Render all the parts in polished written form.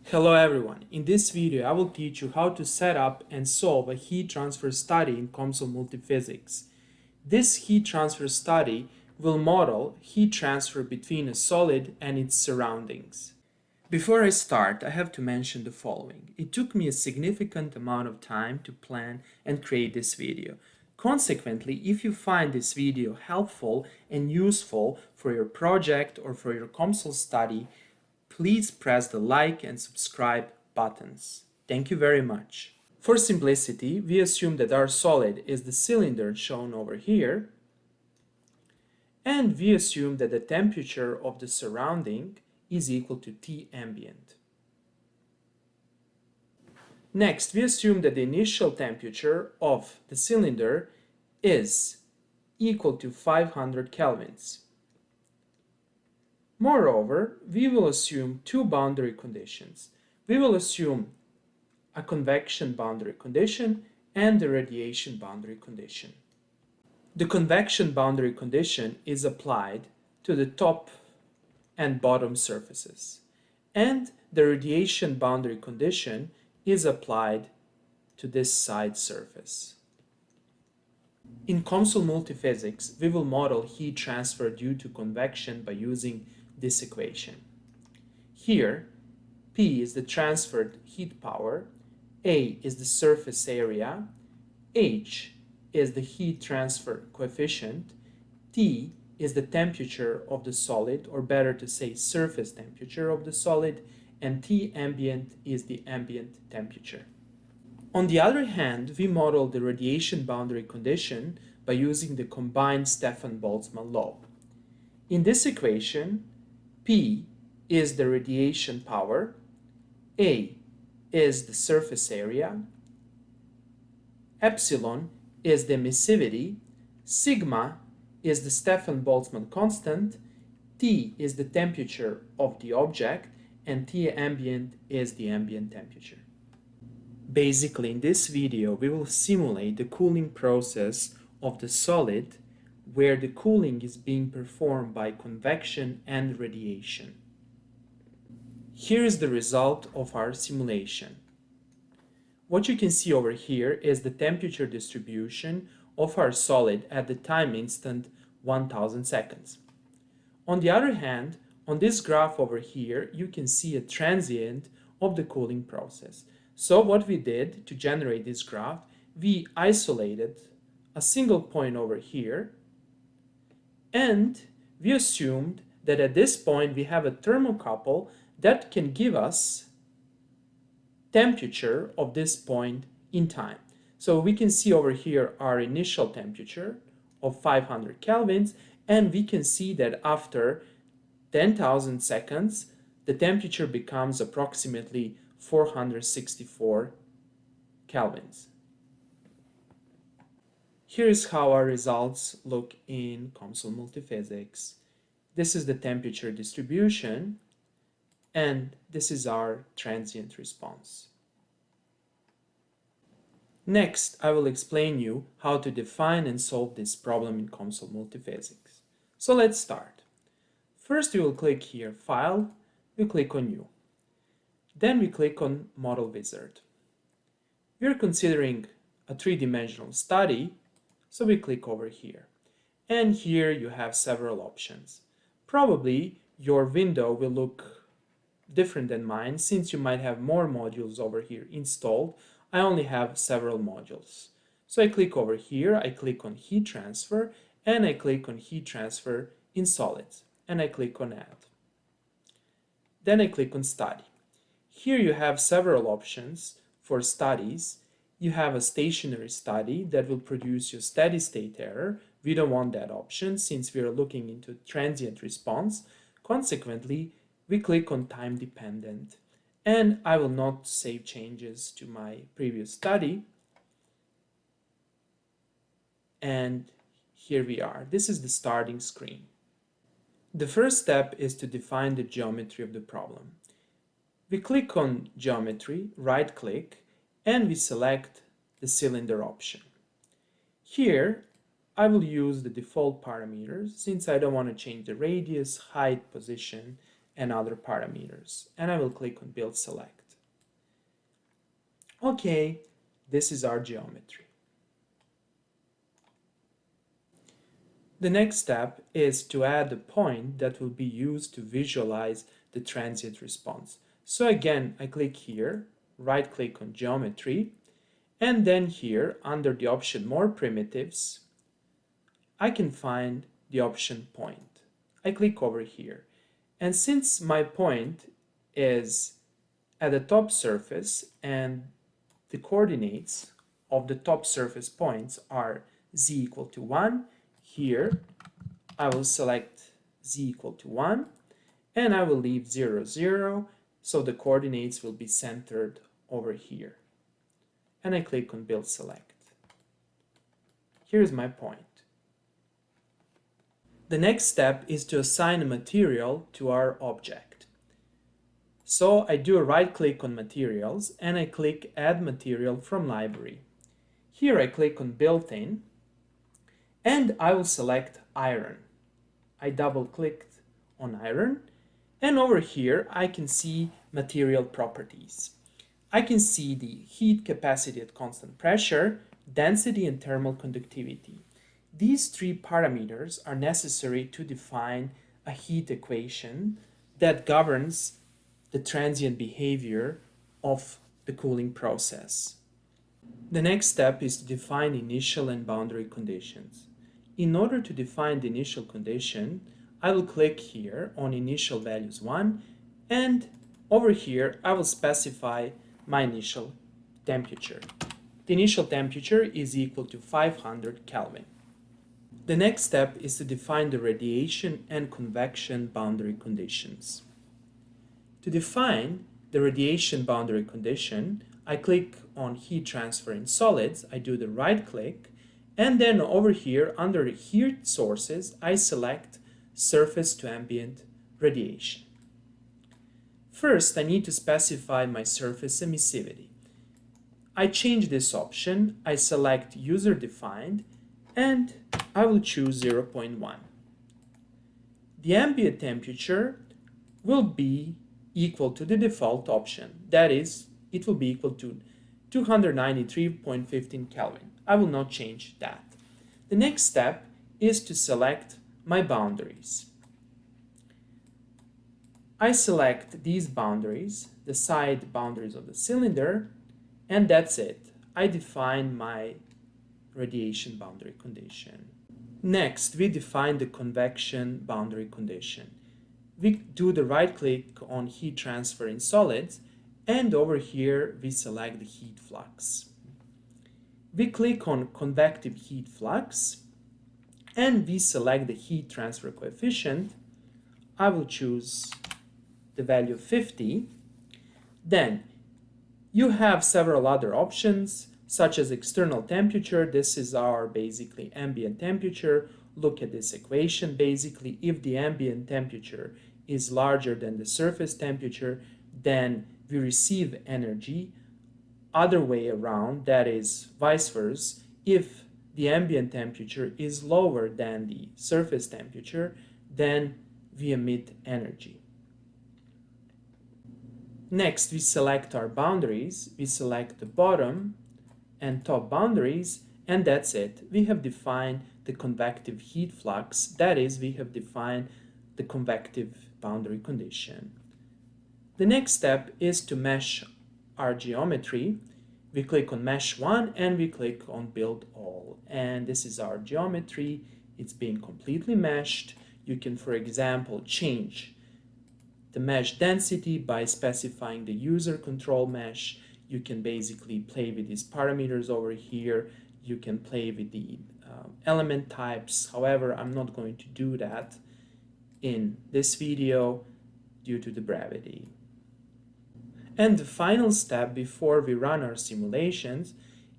Hello everyone, in this video I will teach you how to set up and solve a heat transfer study in COMSOL Multiphysics. This heat transfer study will model heat transfer between a solid and its surroundings. Before I start, I have to mention the following. It took me a significant amount of time to plan and create this video. Consequently, if you find this video helpful and useful for your project or for your COMSOL study, please press the like and subscribe buttons. Thank you very much. For simplicity, we assume that our solid is the cylinder shown over here, and we assume that the temperature of the surrounding is equal to T ambient. Next, we assume that the initial temperature of the cylinder is equal to 500 kelvins. Moreover, we will assume two boundary conditions. We will assume a convection boundary condition and a radiation boundary condition. The convection boundary condition is applied to the top and bottom surfaces, and the radiation boundary condition is applied to this side surface. In COMSOL Multiphysics, we will model heat transfer due to convection by using this equation. Here, P is the transferred heat power, A is the surface area, H is the heat transfer coefficient, T is the temperature of the solid, or better to say surface temperature of the solid, and T ambient is the ambient temperature. On the other hand, we model the radiation boundary condition by using the combined Stefan-Boltzmann law. In this equation, P is the radiation power, A is the surface area, epsilon is the emissivity, sigma is the Stefan-Boltzmann constant, T is the temperature of the object, and T ambient is the ambient temperature. Basically, in this video, we will simulate the cooling process of the solid where the cooling is being performed by convection and radiation. Here is the result of our simulation. What you can see over here is the temperature distribution of our solid at the time instant 1000 seconds. On the other hand, on this graph over here, you can see a transient of the cooling process. So what we did to generate this graph, we isolated a single point over here, and we assumed that at this point we have a thermocouple that can give us temperature of this point in time. So we can see over here our initial temperature of 500 kelvins, and we can see that after 10,000 seconds the temperature becomes approximately 464 kelvins. Here is how our results look in COMSOL Multiphysics. This is the temperature distribution, and this is our transient response. Next, I will explain you how to define and solve this problem in COMSOL Multiphysics. So let's start. First, we will click here, File, we click on New. Then we click on Model Wizard. We are considering a three-dimensional study, so we click over here. And here you have several options. Probably your window will look different than mine since you might have more modules over here installed. I only have several modules. So I click over here, I click on Heat Transfer, and I click on Heat Transfer in Solids, and I click on Add. Then I click on Study. Here you have several options for studies. You have a stationary study that will produce your steady state error. We don't want that option since we are looking into transient response. Consequently, we click on time dependent. And I will not save changes to my previous study. And here we are. This is the starting screen. The first step is to define the geometry of the problem. We click on Geometry, right-click, and we select the cylinder option. Here, I will use the default parameters since I don't want to change the radius, height, position, and other parameters. And I will click on Build Select. Okay, this is our geometry. The next step is to add a point that will be used to visualize the transient response. So again, I click here, right click on Geometry, and then here under the option More Primitives, I can find the option Point. I click over here, and since my point is at the top surface and the coordinates of the top surface points are z equal to 1, here I will select z equal to 1 and I will leave 0, 0, so the coordinates will be centered over here. And I click on Build Select. Here's my point. The next step is to assign a material to our object. So I do a right click on Materials and I click Add Material from Library. Here I click on Built-in and I will select iron. I double clicked on iron and over here I can see material properties. I can see the heat capacity at constant pressure, density and thermal conductivity. These three parameters are necessary to define a heat equation that governs the transient behavior of the cooling process. The next step is to define initial and boundary conditions. In order to define the initial condition, I will click here on initial values 1 and over here I will specify my initial temperature. The initial temperature is equal to 500 Kelvin. The next step is to define the radiation and convection boundary conditions. To define the radiation boundary condition, I click on Heat Transfer in Solids, I do the right click, and then over here under the Heat Sources, I select Surface to Ambient Radiation. First, I need to specify my surface emissivity. I change this option, I select User Defined, and I will choose 0.1. The ambient temperature will be equal to the default option. That is, it will be equal to 293.15 Kelvin. I will not change that. The next step is to select my boundaries. I select these boundaries, the side boundaries of the cylinder, and that's it. I define my radiation boundary condition. Next, we define the convection boundary condition. We do the right click on Heat Transfer in Solids, and over here we select the heat flux. We click on Convective Heat Flux, and we select the heat transfer coefficient. I will choose the value of 50. Then you have several other options such as external temperature. This is our basically ambient temperature. Look at this equation. Basically, if the ambient temperature is larger than the surface temperature, then we receive energy. Other way around, that is vice versa, if the ambient temperature is lower than the surface temperature, then we emit energy. Next, we select our boundaries. We select the bottom and top boundaries, and that's it. We have defined the convective heat flux. That is, we have defined the convective boundary condition. The next step is to mesh our geometry. We click on Mesh 1 and we click on Build All. And this is our geometry. It's being completely meshed. You can, for example, change the mesh density by specifying the user control mesh. You can basically play with these parameters over here. You can play with the element types. However, I'm not going to do that in this video due to the brevity. And the final step before we run our simulations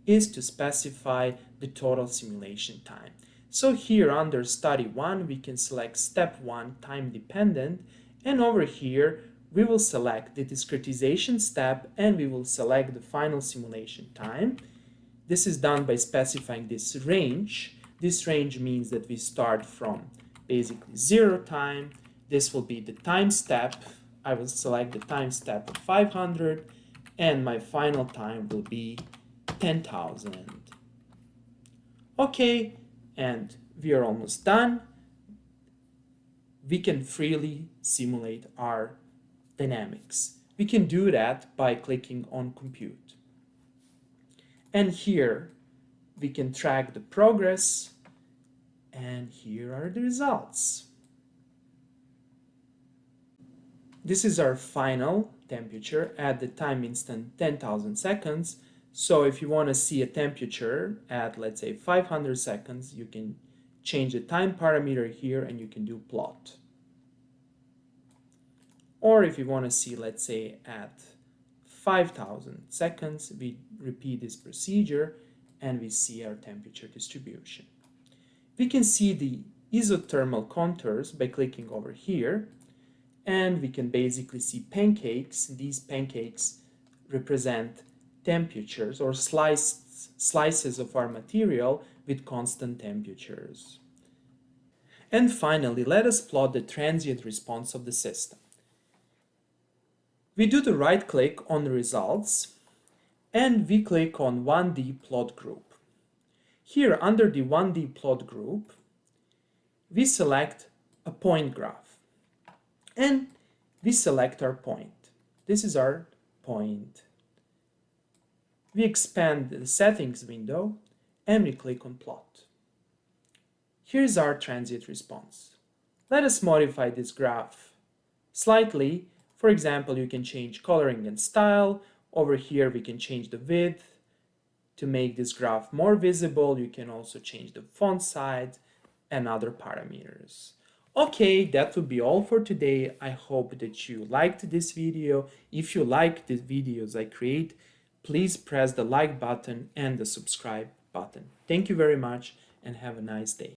is to specify the total simulation time. So here under Study 1, we can select Step 1, Time Dependent, and over here we will select the discretization step and we will select the final simulation time. This is done by specifying this range. This range means that we start from basically 0 time This will be the time step. I will select the time step of 500, and my final time will be 10,000. Okay, and we are almost done. We can freely simulate our dynamics. We can do that by clicking on Compute. And here we can track the progress, and here are the results. This is our final temperature at the time instant 10,000 seconds. So if you want to see a temperature at, let's say, 500 seconds, you can change the time parameter here and you can do plot. Or if you want to see, let's say, at 5,000 seconds, we repeat this procedure and we see our temperature distribution. We can see the isothermal contours by clicking over here, and we can basically see pancakes. These pancakes represent temperatures or slices of our material with constant temperatures. And finally, let us plot the transient response of the system. We do the right click on the results and we click on 1D plot group. Here under the 1D plot group, we select a point graph and we select our point. This is our point. We expand the settings window and we click on plot. Here's our transient response. Let us modify this graph slightly. For example, you can change coloring and style. Over here we can change the width to make this graph more visible. You can also change the font size and other parameters. Okay, that would be all for today. I hope that you liked this video. If you like the videos I create, please press the like button and the subscribe button. Thank you very much and have a nice day.